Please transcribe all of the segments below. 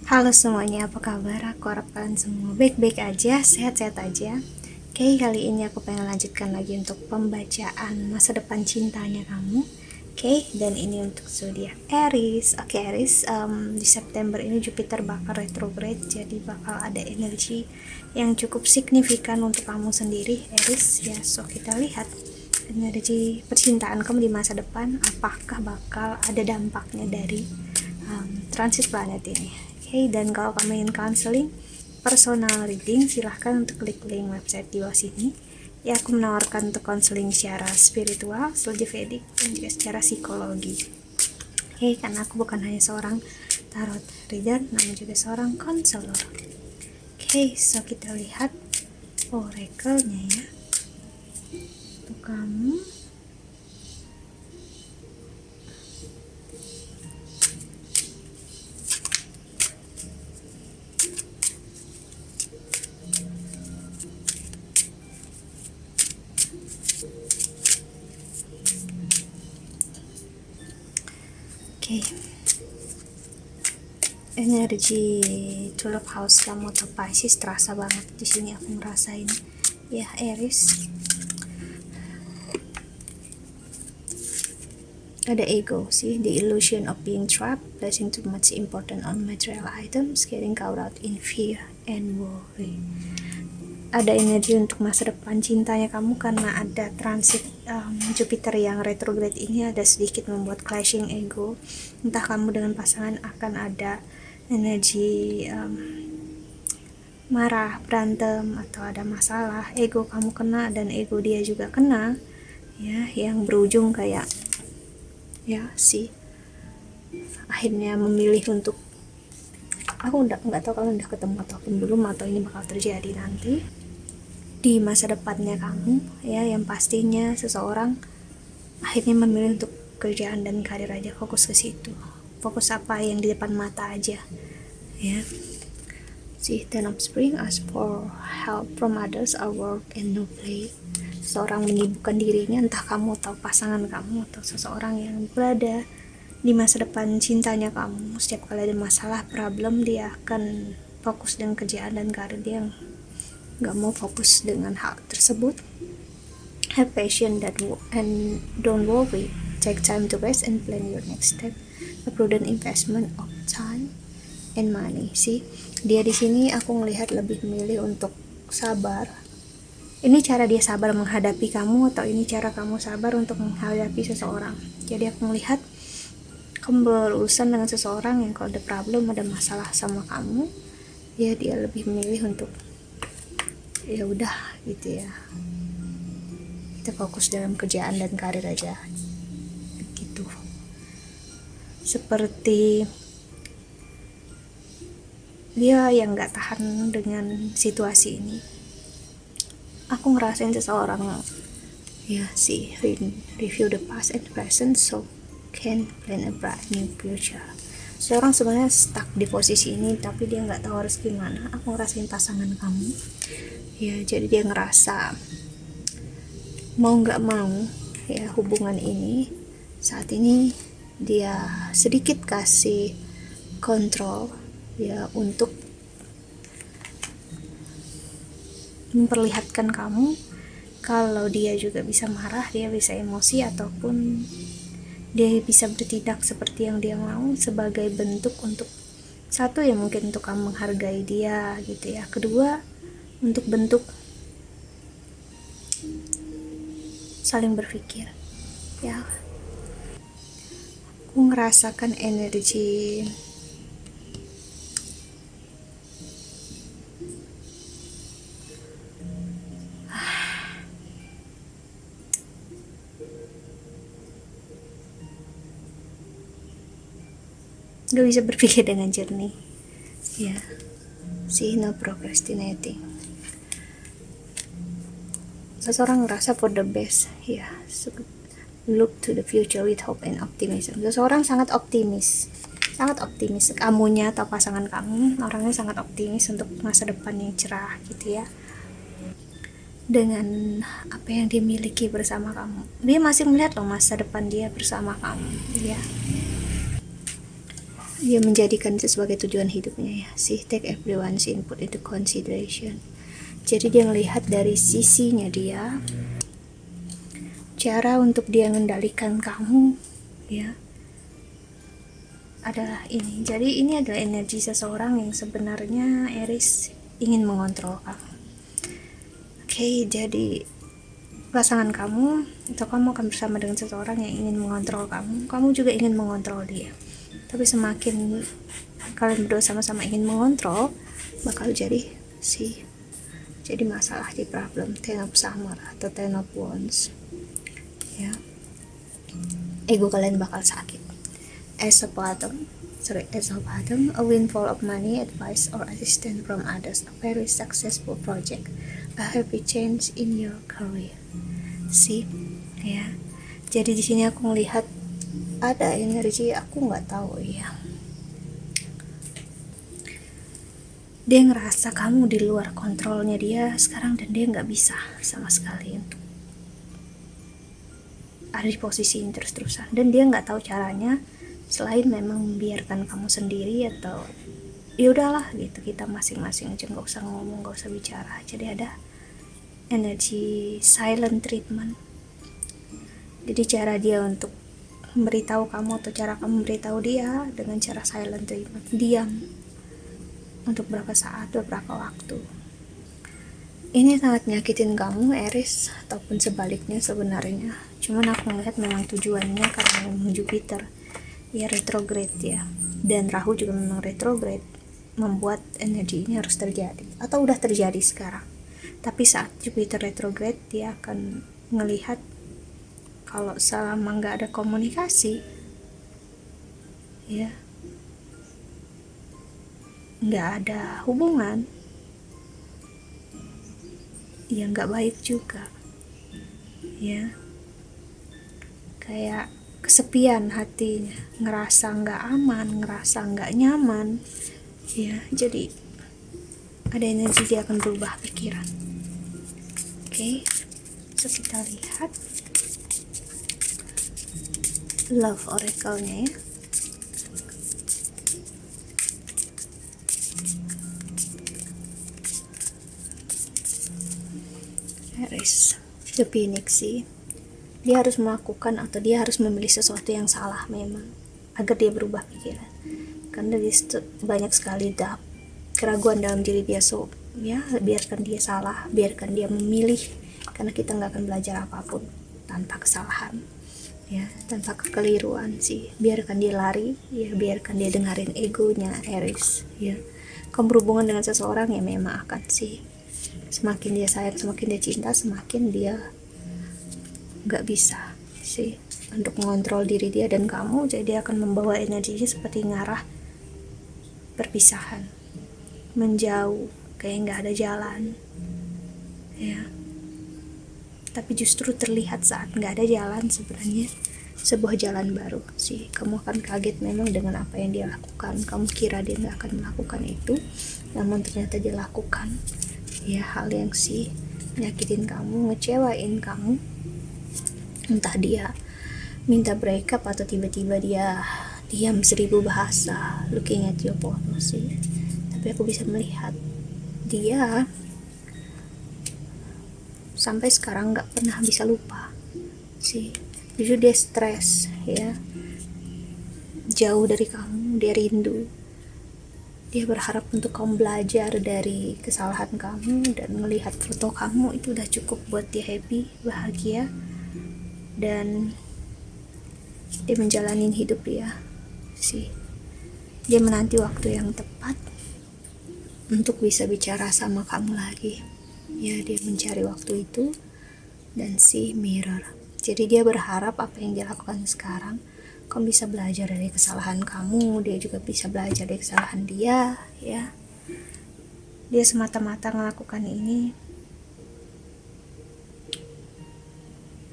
Halo semuanya, apa kabar? Aku harap kalian semua baik-baik aja, sehat-sehat aja. Oke, kali ini aku pengen lanjutkan lagi untuk pembacaan masa depan cintanya kamu. Oke, dan ini untuk zodiak Aries. Oke, Aries, di September ini Jupiter bakal retrograde, jadi bakal ada energi yang cukup signifikan untuk kamu sendiri, Aries. Ya, so kita lihat energi percintaan kamu di masa depan, apakah bakal ada dampaknya dari transit planet ini. Oke, dan kalau kamu ingin counseling personal reading, silahkan untuk klik link website di bawah sini. Ya, aku menawarkan untuk counseling secara spiritual, Vedic, dan juga secara psikologi. Oke, karena aku bukan hanya seorang tarot reader, namun juga seorang konselor. Oke, so kita lihat oracle-nya ya. Untuk kamu, oke, energi tulip house kamu atau Pisces terasa banget di sini, aku ngerasain ya. Aries, ada ego sih, the illusion of being trapped, placing too much importance on material items, getting caught out in fear and worry. Ada energi untuk masa depan cintanya kamu karena ada transit Jupiter yang retrograde ini ada sedikit membuat clashing ego. Entah kamu dengan pasangan akan ada energi marah, berantem, atau ada masalah, ego kamu kena dan ego dia juga kena ya, yang berujung kayak ya sih akhirnya memilih untuk, aku nggak tahu kalian udah ketemu ataupun belum, atau ini bakal terjadi nanti di masa depannya kamu ya, yang pastinya seseorang akhirnya memilih untuk kerjaan dan karir aja, fokus ke situ, fokus apa yang di depan mata aja ya. Si Ten of Spring, ask for help from others, our work and no play. Seseorang menyibukkan dirinya, entah kamu atau pasangan kamu atau seseorang yang berada di masa depan cintanya kamu. Setiap kali ada masalah, problem, dia akan fokus dengan kerjaan dan karir dia, nggak mau fokus dengan hal tersebut. Have patience and don't worry. Take time to rest and plan your next step. A prudent investment of time and money. Sih, dia di sini aku ngelihat lebih memilih untuk sabar. Ini cara dia sabar menghadapi kamu, atau ini cara kamu sabar untuk menghadapi seseorang. Jadi aku melihat kamu berurusan dengan seseorang yang kalau ada problem, ada masalah sama kamu, ya dia lebih memilih untuk ya udah gitu ya, kita fokus dalam kerjaan dan karir aja gitu. Seperti dia yang gak tahan dengan situasi ini. Aku ngerasain seseorang ya sih, review the past and present so can plan a bright new future. Seorang sebenarnya stuck di posisi ini tapi dia nggak tahu harus gimana. Aku ngerasain pasangan kamu ya, jadi dia ngerasa mau nggak mau ya hubungan ini saat ini dia sedikit kasih kontrol ya, untuk memperlihatkan kamu kalau dia juga bisa marah, dia bisa emosi, ataupun dia bisa bertindak seperti yang dia mau sebagai bentuk untuk, satu ya mungkin untuk kamu menghargai dia gitu ya, kedua untuk bentuk saling berpikir ya. Aku ngerasakan energi gak bisa berpikir dengan jernih ya. See, no procrastinating. Seseorang ngerasa for the best ya, look to the future with hope and optimism. Seseorang sangat optimis, kamunya atau pasangan kamu orangnya sangat optimis untuk masa depan yang cerah gitu ya, dengan apa yang dia miliki bersama kamu. Dia masih melihat loh masa depan dia bersama kamu ya. Dia menjadikan itu sebagai tujuan hidupnya ya. See, take everyone's input into consideration. Jadi dia melihat dari sisinya dia, cara untuk dia mengendalikan kamu ya adalah ini. Jadi ini adalah energi seseorang yang sebenarnya Aries ingin mengontrol kamu. Oke, jadi pasangan kamu atau kamu akan bersama dengan seseorang yang ingin mengontrol kamu juga ingin mengontrol dia. Tapi semakin kalian berdua sama-sama ingin mengontrol, bakal jadi masalah, di problem, ten of summer atau ten of wands ya. Ego kalian bakal sakit. As of bottom, a windfall of money, advice or assistance from others, a very successful project, a happy change in your career. See, ya. Jadi di sini aku melihat ada energi, aku nggak tahu ya. Dia ngerasa kamu di luar kontrolnya dia sekarang dan dia nggak bisa sama sekali untuk ada di posisi ini terus-terusan, dan dia nggak tahu caranya selain memang membiarkan kamu sendiri atau ya udahlah gitu, kita masing-masing aja, nggak usah ngomong, nggak usah bicara. Jadi ada energi silent treatment. Jadi cara dia untuk memberitahu kamu atau cara kamu memberitahu dia dengan cara silent treatment, diam untuk beberapa saat, beberapa waktu. Ini sangat nyakitin kamu Aries, ataupun sebaliknya sebenarnya. Cuman aku melihat memang tujuannya karena memang Jupiter ya retrograde ya, dan Rahu juga memang retrograde, membuat energi ini harus terjadi atau udah terjadi sekarang. Tapi saat Jupiter retrograde dia akan melihat kalau selama nggak ada komunikasi ya, nggak ada hubungan ya, nggak baik juga ya, kayak kesepian hatinya, ngerasa nggak aman, ngerasa nggak nyaman ya. Jadi ada energi dia akan berubah pikiran. Oke, so kita lihat love oracle-nya ya. Aries, the Phoenix sih. Dia harus melakukan atau dia harus memilih sesuatu yang salah memang agar dia berubah pikiran, karena dia banyak sekali keraguan dalam diri dia. So ya, biarkan dia salah, biarkan dia memilih, karena kita nggak akan belajar apapun tanpa kesalahan ya, tanpa kekeliruan sih. Biarkan dia lari ya, biarkan dia dengerin egonya Aries ya. Kamu berhubungan dengan seseorang ya, memang akan sih semakin dia sayang, semakin dia cinta, semakin dia nggak bisa sih untuk mengontrol diri dia dan kamu. Jadi dia akan membawa energinya seperti ngarah perpisahan, menjauh, kayak nggak ada jalan ya. Tapi justru terlihat saat nggak ada jalan sebenarnya sebuah jalan baru sih. Kamu akan kaget memang dengan apa yang dia lakukan. Kamu kira dia nggak akan melakukan itu, namun ternyata dia lakukan ya, hal yang sih nyakitin kamu, ngecewain kamu. Entah dia minta break up atau tiba-tiba dia diam 1000 bahasa looking at your photo sih. Tapi aku bisa melihat dia sampai sekarang nggak pernah bisa lupa sih. Jujur dia stres ya, jauh dari kamu, dia rindu. Dia berharap untuk kamu belajar dari kesalahan kamu, dan melihat foto kamu itu udah cukup buat dia happy, bahagia, dan dia menjalani hidup dia sih. Dia menanti waktu yang tepat untuk bisa bicara sama kamu lagi ya. Dia mencari waktu itu dan si mirror. Jadi dia berharap apa yang dia lakukan sekarang, kamu bisa belajar dari kesalahan kamu, dia juga bisa belajar dari kesalahan dia ya. Dia semata-mata melakukan ini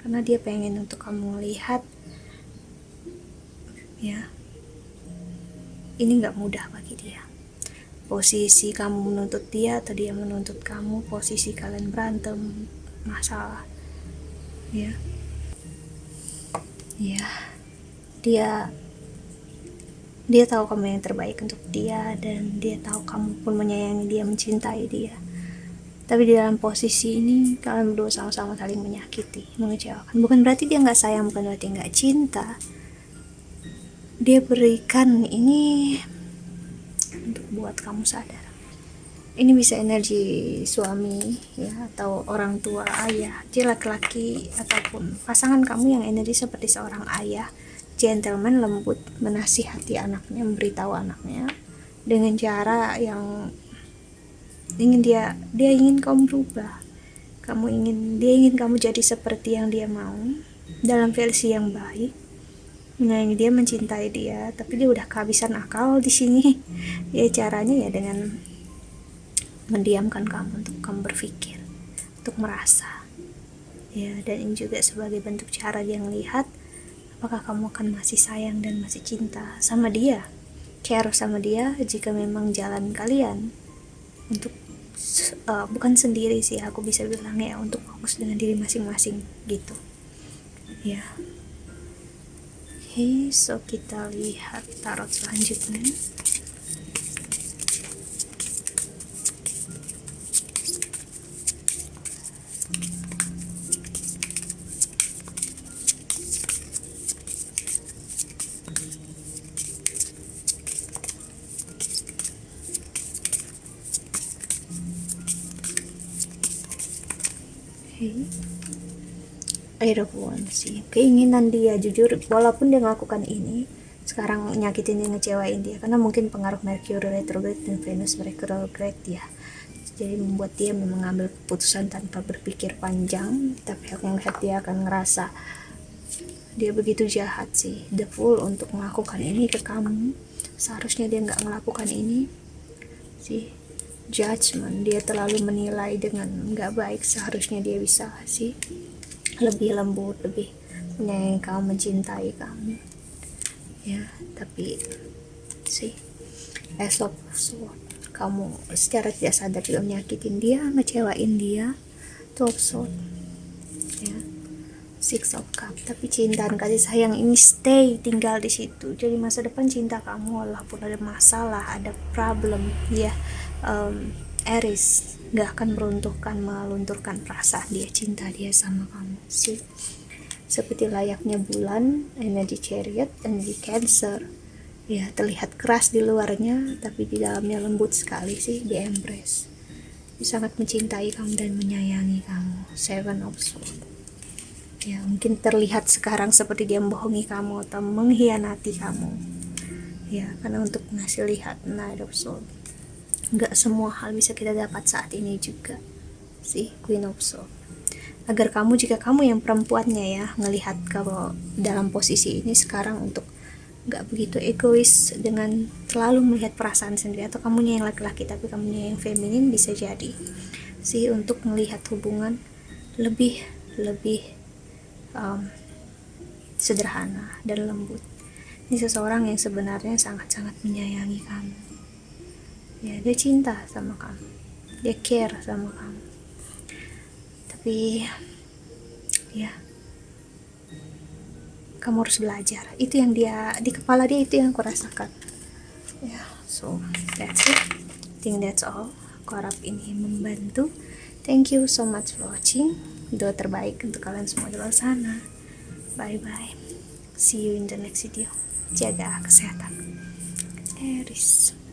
karena dia pengen untuk kamu melihat ya, ini gak mudah bagi dia. Posisi kamu menuntut dia atau dia menuntut kamu, posisi kalian berantem, masalah ya. Ya, dia Dia tahu kamu yang terbaik untuk dia, dan dia tahu kamu pun menyayangi dia, mencintai dia. Tapi di dalam posisi ini kalian berdua sama-sama saling menyakiti, mengecewakan. Bukan berarti dia nggak sayang, bukan berarti nggak cinta. Dia berikan ini untuk buat kamu sadar. Ini bisa energi suami ya, atau orang tua, ayah, dia laki-laki ataupun pasangan kamu yang energi seperti seorang ayah, gentleman, lembut, menasihati anaknya, memberitahu anaknya dengan cara yang ingin dia ingin kamu berubah. Dia ingin kamu jadi seperti yang dia mau, dalam versi yang baik, menyayangi dia, mencintai dia. Tapi dia udah kehabisan akal di sini. Ya caranya ya dengan mendiamkan kamu, untuk kamu berpikir, untuk merasa. Ya, dan ini juga sebagai bentuk cara dia melihat apakah kamu akan masih sayang dan masih cinta sama dia, care sama dia, jika memang jalan kalian untuk bukan sendiri sih, aku bisa bilang ya, untuk fokus dengan diri masing-masing gitu ya. Oke, so kita lihat tarot selanjutnya. Air of Wands sih, keinginan dia jujur, walaupun dia melakukan ini sekarang, nyakitin dia, ngecewain dia, karena mungkin pengaruh Mercury retrograde dan Venus retrograde ya, jadi membuat dia mengambil keputusan tanpa berpikir panjang. Tapi aku melihat dia akan ngerasa dia begitu jahat sih, the fool, untuk melakukan ini ke kamu. Seharusnya dia nggak melakukan ini sih. Judgment, dia terlalu menilai dengan nggak baik. Seharusnya dia bisa sih lebih lembut, lebih menyayangi kamu, mencintai kamu ya. Tapi sih Ace of Swords, kamu secara tidak sadar juga menyakitin dia, ngecewain dia. 12 Swords ya, Six of Cups. Tapi cinta dan kasih sayang ini stay, tinggal di situ. Jadi masa depan cinta kamu, walaupun ada masalah, ada problem ya, Aries gak akan melunturkan perasaan dia, cinta dia sama kamu sih. Seperti layaknya bulan, energi Chariot, energi Cancer ya, terlihat keras di luarnya tapi di dalamnya lembut sekali sih, di Empress. Dia sangat mencintai kamu dan menyayangi kamu. Seven of Swords ya, mungkin terlihat sekarang seperti dia membohongi kamu atau mengkhianati kamu ya, karena untuk ngasih lihat Knight of Swords, nggak semua hal bisa kita dapat saat ini juga sih, Queen of Swords. Agar kamu, jika kamu yang perempuannya ya, ngelihat kalau dalam posisi ini sekarang, untuk nggak begitu egois dengan terlalu melihat perasaan sendiri, atau kamunya yang laki-laki tapi kamunya yang feminin, bisa jadi sih untuk melihat hubungan lebih sederhana dan lembut. Ini seseorang yang sebenarnya sangat-sangat menyayangi kamu ya, dia cinta sama kamu, dia care sama kamu. Tapi ya, kamu harus belajar. Itu yang dia di kepala dia, itu yang aku rasakan ya. So that's it, I think that's all. Aku harap ini membantu. Thank you so much for watching. Doa terbaik untuk kalian semua di luar sana. Bye bye, see you in the next video. Jaga kesehatan Aries.